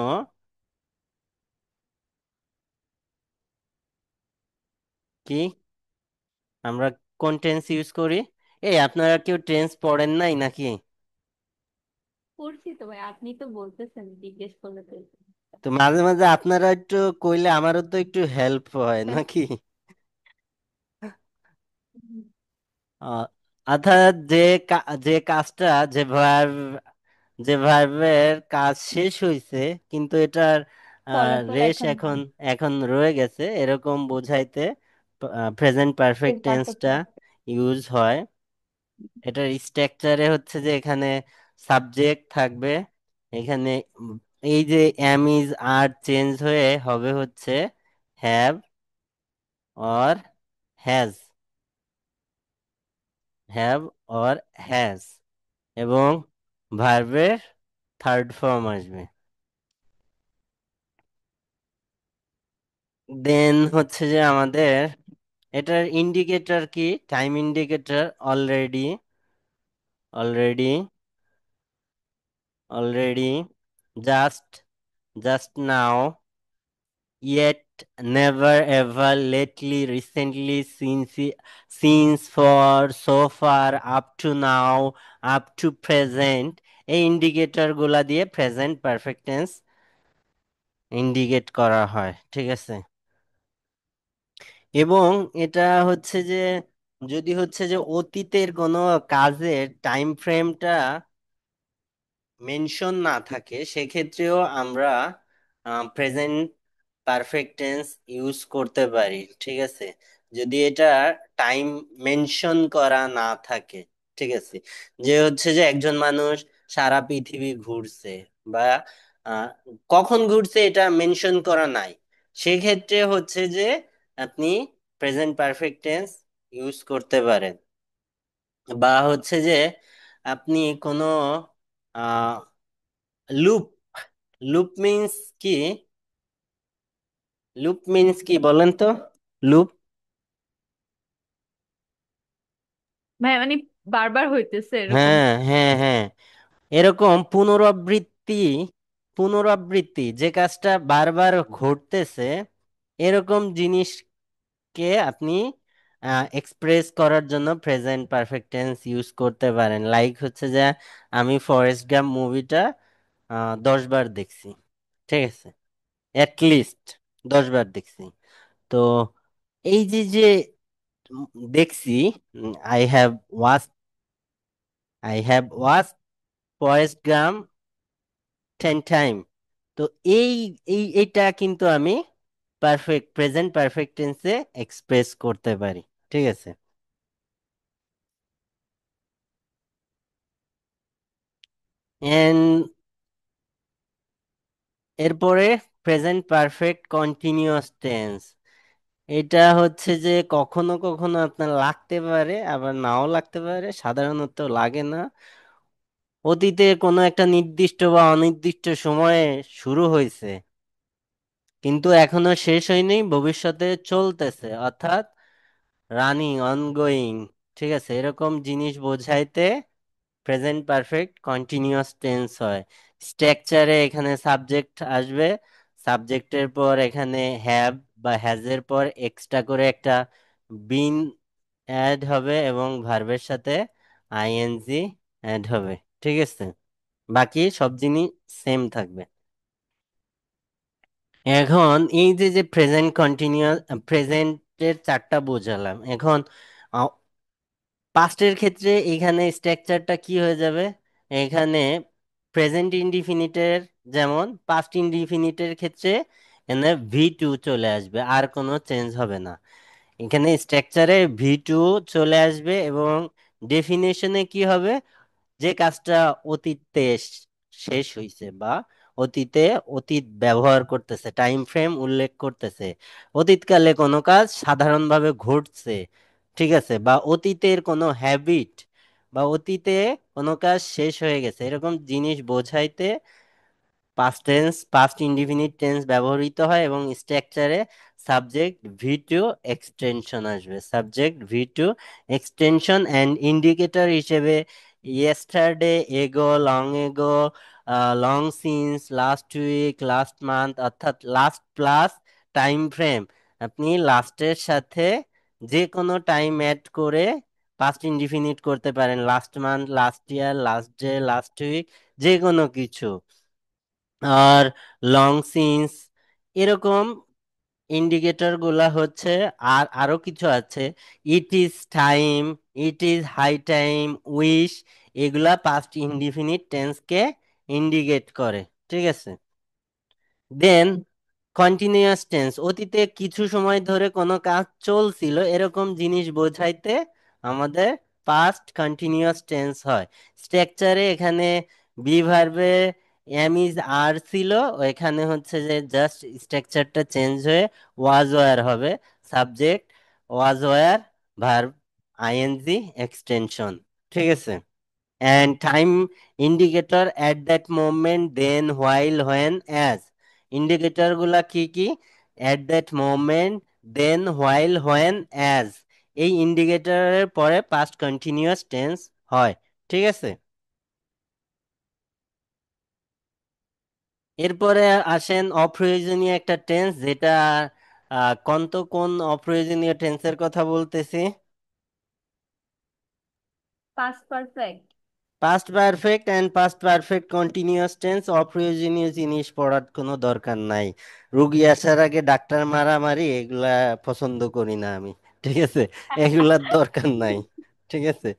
Speaker 1: কি আমরা কোন টেন্স ইউজ করি? এই আপনারা কেউ টেন্স পড়েন নাই নাকি?
Speaker 3: করছি তো ভাই, আপনি তো বলতেছেন, জিজ্ঞেস করলে তো।
Speaker 1: তো মাঝে মাঝে আপনারা একটু কইলে আমারও তো একটু হেল্প হয় নাকি? আহ, অর্থাৎ যে কাজটা, যে ভার্বের কাজ শেষ হইছে, কিন্তু এটার
Speaker 3: ফলাফল
Speaker 1: রেশ
Speaker 3: এখন
Speaker 1: এখন এখন রয়ে গেছে, এরকম বোঝাইতে প্রেজেন্ট পারফেক্ট
Speaker 3: পারফেক্ট
Speaker 1: টেন্সটা ইউজ হয়। এটার স্ট্রাকচারে হচ্ছে যে এখানে সাবজেক্ট থাকবে, এখানে উম, এই যে এম ইজ আর চেঞ্জ হয়ে হবে হচ্ছে have or has, have or has, এবং ভার্বের থার্ড ফর্ম আসবে। দেন হচ্ছে যে আমাদের এটার ইন্ডিকেটর কি? Time indicator already, already, already, just, just now, yet, never, ever, lately, recently, since, for, so far, up to now, up to present। এই indicator গুলা দিয়ে প্রেজেন্ট পারফেক্ট টেন্স ইন্ডিকেট করা হয়। ঠিক আছে? এবং এটা হচ্ছে যে যদি হচ্ছে যে অতীতের কোনো কাজের টাইম ফ্রেমটা মেনশন না থাকে, সেক্ষেত্রেও আমরা প্রেজেন্ট পারফেক্ট টেন্স ইউজ করতে পারি। ঠিক আছে? যদি এটা টাইম মেনশন করা না থাকে। ঠিক আছে? যে হচ্ছে যে একজন মানুষ সারা পৃথিবী ঘুরছে, বা আহ, কখন ঘুরছে এটা মেনশন করা নাই, সেক্ষেত্রে হচ্ছে যে আপনি প্রেজেন্ট পারফেক্ট টেন্স ইউজ করতে পারেন। বা হচ্ছে যে আপনি কোনো লুপ লুপ মিন্স কি? লুপ মিন্স কি বলেন তো? লুপ।
Speaker 3: ভাই মানে বারবার হইতেছে এরকম।
Speaker 1: হ্যাঁ, হ্যাঁ, হ্যাঁ, এরকম পুনরাবৃত্তি। পুনরাবৃত্তি যে কাজটা বারবার ঘটতেছে, এরকম জিনিসকে আপনি এক্সপ্রেস করার জন্য প্রেজেন্ট পারফেক্ট টেন্স ইউজ করতে পারেন। লাইক হচ্ছে যে আমি ফরেস্ট গাম্প মুভিটা 10 বার দেখছি, ঠিক আছে, লিস্ট 10 বার দেখছি। তো এই যে যে উম, দেখছি, I have watch Forrest Gump 10 time. তো এই এইটা কিন্তু আমি প্রেজেন্ট পারফেক্ট টেন্সে এক্সপ্রেস করতে পারি, ঠিক আছে। এন্ড এরপরে প্রেজেন্ট পারফেক্ট কন্টিনিউয়াস টেন্স। এটা হচ্ছে যে কখনো কখনো আপনার লাগতে পারে, আবার নাও লাগতে পারে, সাধারণত লাগে না। অতীতে কোনো একটা নির্দিষ্ট বা অনির্দিষ্ট সময়ে শুরু হয়েছে, কিন্তু এখনো শেষ হয়নি, ভবিষ্যতে চলতেছে, অর্থাৎ রানিং, অনগোয়িং, ঠিক আছে, এরকম জিনিস বোঝাইতে প্রেজেন্ট পারফেক্ট কন্টিনিউয়াস টেন্স হয়। স্ট্রাকচারে এখানে সাবজেক্ট আসবে, সাবজেক্টের পর এখানে হ্যাভ বা হ্যাজের পর এক্সট্রা করে একটা বিন অ্যাড হবে এবং ভার্বের সাথে আইএনজি অ্যাড হবে, ঠিক আছে। বাকি সব জিনিস সেম থাকবে। এখন এই যে যে প্রেজেন্ট কন্টিনিউয়াস, প্রেজেন্টের চারটা বোঝালাম, এখন পাস্টের ক্ষেত্রে এখানে স্ট্রাকচারটা কি হয়ে যাবে? এখানে প্রেজেন্ট ইনডিফিনিটের, যেমন পাস্ট ইনডিফিনিটের ক্ষেত্রে এখানে ভি টু চলে আসবে, আর কোনো চেঞ্জ হবে না। এখানে স্ট্রাকচারে ভি টু চলে আসবে এবং ডেফিনেশনে কি হবে? যে কাজটা অতীতে শেষ হয়েছে বা অতীতে অতীত ব্যবহার করতেছে, টাইম ফ্রেম উল্লেখ করতেছে, অতীতকালে কোনো কাজ সাধারণভাবে ঘটছে, ঠিক আছে, বা অতীতের কোনো হ্যাবিট বা অতীতে কোনো কাজ শেষ হয়ে গেছে, এরকম জিনিস বোঝাইতে past tense, past indefinite tense ব্যবহৃত হয় এবং স্ট্রাকচারে সাবজেক্ট ভি টু এক্সটেনশন আসবে, subject V two extension and indicator হিসেবে yesterday, ago, long ago, long since, last week, last month, অর্থাৎ লাস্ট প্লাস টাইম ফ্রেম। আপনি লাস্টের সাথে যে কোনো টাইম অ্যাড করে পাস্ট ইনডিফিনিট করতে পারেন, last month, last year, last day, last week, যে কোনো কিছু। আর লং সিন্স, এরকম ইন্ডিকেটর গুলা হচ্ছে। আর আরো কিছু আছে, it is time, it is high time, wish, এগুলা পাস্ট ইনডিফিনিট টেন্সকে ইন্ডিকেট করে, ঠিক আছে। দেন কন্টিনিউয়াস টেন্স, অতীতে কিছু সময় ধরে কোনো কাজ চলছিল, এরকম জিনিস বোঝাইতে আমাদের পাস্ট কন্টিনিউয়াস টেন্স হয়। স্ট্রাকচারে এখানে বি ভার্বে এম ইজ আর ছিল, এখানে হচ্ছে যে জাস্ট স্ট্রাকচারটা চেঞ্জ হয়ে ওয়াজ ওয়ার হবে, subject was were, verb ING extension, ঠিক আছে। and time indicator at that moment, then, while, when, as, indicator গুলা কি কি? at that moment, then, while, when, as, এই ইন্ডিকেটরের পরে পাস্ট কন্টিনিউয়াস টেন্স হয়, ঠিক আছে। এরপরে আসেন অপ্রয়োজনীয় একটা টেন্স, যেটা কোন অপ্রয়োজনীয় টেন্সের কথা বলতেছি?
Speaker 3: Past perfect.
Speaker 1: Past perfect and past perfect continuous tense, অপ্রয়োজনীয় জিনিস পড়ার কোনো দরকার নাই। রুগী আসার আগে ডাক্তার মারামারি, এগুলা পছন্দ করি না আমি, ঠিক আছে, এগুলার দরকার নাই, ঠিক আছে,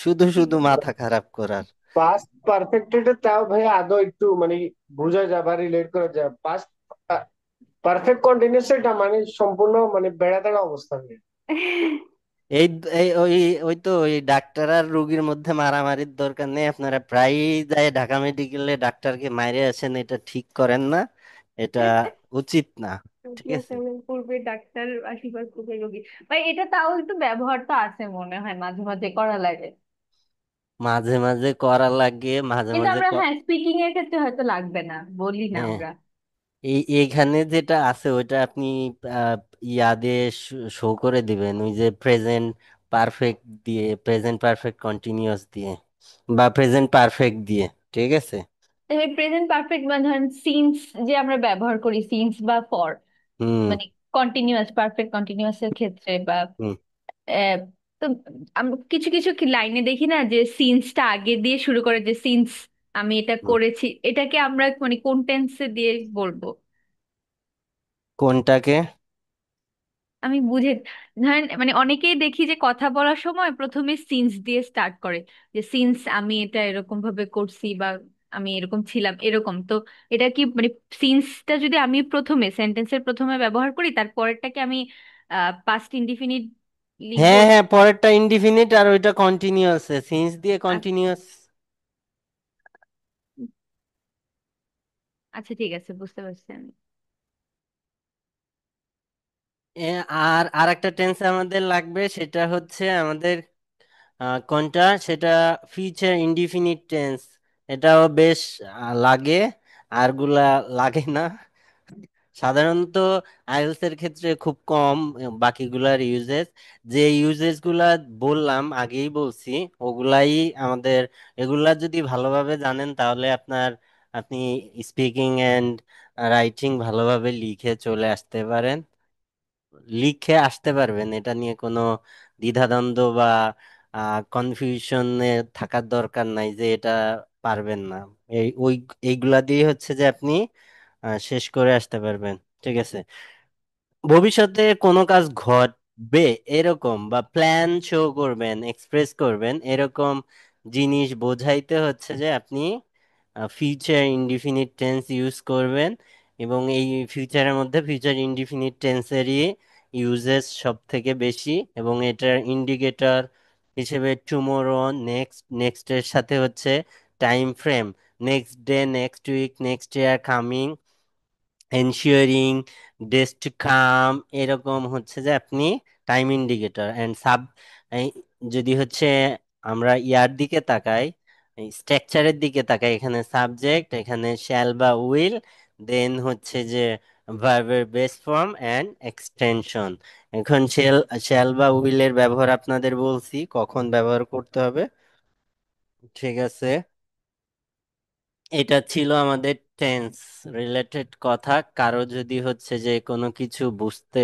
Speaker 1: শুধু শুধু মাথা খারাপ করার।
Speaker 2: পাস্ট পারফেক্ট এটা তাও ভাই আদৌ একটু মানে বোঝা যায় বা রিলেট করা যায়। পাস্ট পারফেক্ট কন্টিনিউয়াস এটা মানে সম্পূর্ণ মানে বেড়া তেড়া অবস্থা নেই।
Speaker 1: এই এই ওই ওই তো ওই ডাক্তার আর রুগীর মধ্যে মারামারির দরকার নেই, আপনারা প্রায়ই যায় ঢাকা মেডিকেলে ডাক্তারকে মাইরে আছেন, এটা ঠিক করেন না, এটা উচিত না, ঠিক
Speaker 3: রোগী
Speaker 1: আছে।
Speaker 3: আসার পূর্বে ডাক্তার আসিবার পূর্বে রোগী। ভাই এটা তাও একটু ব্যবহার তো আছে মনে হয়, মাঝে মাঝে করা লাগে।
Speaker 1: মাঝে মাঝে করা লাগে, মাঝে
Speaker 3: কিন্তু
Speaker 1: মাঝে
Speaker 3: আমরা হ্যাঁ স্পিকিং এর ক্ষেত্রে হয়তো লাগবে না, বলি না
Speaker 1: হ্যাঁ,
Speaker 3: আমরা।
Speaker 1: এইখানে যেটা আছে ওইটা আপনি আহ, ইয়াদে শো করে দিবেন, ওই যে প্রেজেন্ট পারফেক্ট দিয়ে, প্রেজেন্ট পারফেক্ট কন্টিনিউয়াস দিয়ে বা প্রেজেন্ট পারফেক্ট দিয়ে। ঠিক আছে।
Speaker 3: প্রেজেন্ট পারফেক্ট মানে ধরেন সিন্স যে আমরা ব্যবহার করি, সিন্স বা ফর,
Speaker 1: হুম
Speaker 3: মানে কন্টিনিউয়াস, পারফেক্ট কন্টিনিউয়াস এর ক্ষেত্রে বা
Speaker 1: হুম
Speaker 3: আহ, তো আমরা কিছু কিছু কি লাইনে দেখি না যে সিন্সটা আগে দিয়ে শুরু করে, যে সিন্স আমি এটা
Speaker 1: হুম।
Speaker 3: করেছি, এটাকে আমরা মানে কোন টেন্সে দিয়ে বলবো?
Speaker 1: কোনটাকে?
Speaker 3: আমি বুঝে, ধরেন মানে অনেকেই দেখি যে কথা বলার সময় প্রথমে সিন্স দিয়ে স্টার্ট করে, যে সিন্স আমি এটা এরকম ভাবে করছি বা আমি এরকম ছিলাম এরকম। তো এটা কি মানে সিন্সটা যদি আমি প্রথমে সেন্টেন্সের প্রথমে ব্যবহার করি, তারপরেরটাকে আমি পাস্ট ইনডিফিনিট লিখবো?
Speaker 1: হ্যাঁ হ্যাঁ, পরেরটা ইনডিফিনিট আর ওইটা কন্টিনিউয়াস, সিন্স দিয়ে
Speaker 3: আচ্ছা,
Speaker 1: কন্টিনিউয়াস।
Speaker 3: আচ্ছা ঠিক আছে, বুঝতে পারছি আমি।
Speaker 1: আর আর একটা টেন্স আমাদের লাগবে, সেটা হচ্ছে আমাদের কোনটা, সেটা ফিউচার ইনডিফিনিট টেন্স। এটাও বেশ লাগে, আরগুলা লাগে না সাধারণত। আইএলটিএস এর ক্ষেত্রে খুব কম বাকিগুলার ইউজেস। যে ইউজেস গুলা বললাম, আগেই বলছি, ওগুলাই আমাদের, এগুলা যদি ভালোভাবে জানেন তাহলে আপনি স্পিকিং এন্ড রাইটিং ভালোভাবে লিখে চলে আসতে পারেন, লিখে আসতে পারবেন। এটা নিয়ে কোনো দ্বিধাদ্বন্দ্ব বা কনফিউশনে থাকার দরকার নাই যে এটা পারবেন না। এইগুলা দিয়ে হচ্ছে যে আপনি শেষ করে আসতে পারবেন। ঠিক আছে। ভবিষ্যতে কোনো কাজ ঘটবে এরকম বা প্ল্যান শো করবেন, এক্সপ্রেস করবেন, এরকম জিনিস বোঝাইতে হচ্ছে যে আপনি ফিউচার ইনডিফিনিট টেন্স ইউজ করবেন। এবং এই ফিউচারের মধ্যে ফিউচার ইনডিফিনিট টেন্সেরই ইউজেস সব থেকে বেশি, এবং এটার ইন্ডিকেটর হিসেবে টুমোরো, নেক্সট, নেক্সটের সাথে হচ্ছে time frame, next day, next week, next year, coming, ensuring, days to come, এরকম হচ্ছে যে আপনি টাইম ইন্ডিকেটর অ্যান্ড সাব। যদি হচ্ছে আমরা ইয়ার দিকে তাকাই, স্ট্রাকচারের দিকে তাকাই, এখানে সাবজেক্ট, এখানে শ্যাল বা উইল, দেন হচ্ছে যে ভার্বের বেস ফর্ম অ্যান্ড এক্সটেনশন। এখন শ্যাল বা উইলের ব্যবহার আপনাদের বলছি কখন ব্যবহার করতে হবে। ঠিক আছে। এটা ছিল আমাদের টেন্স রিলেটেড কথা। কারো যদি হচ্ছে যে কোনো কিছু বুঝতে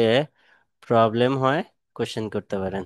Speaker 1: প্রবলেম হয়, কোশ্চেন করতে পারেন।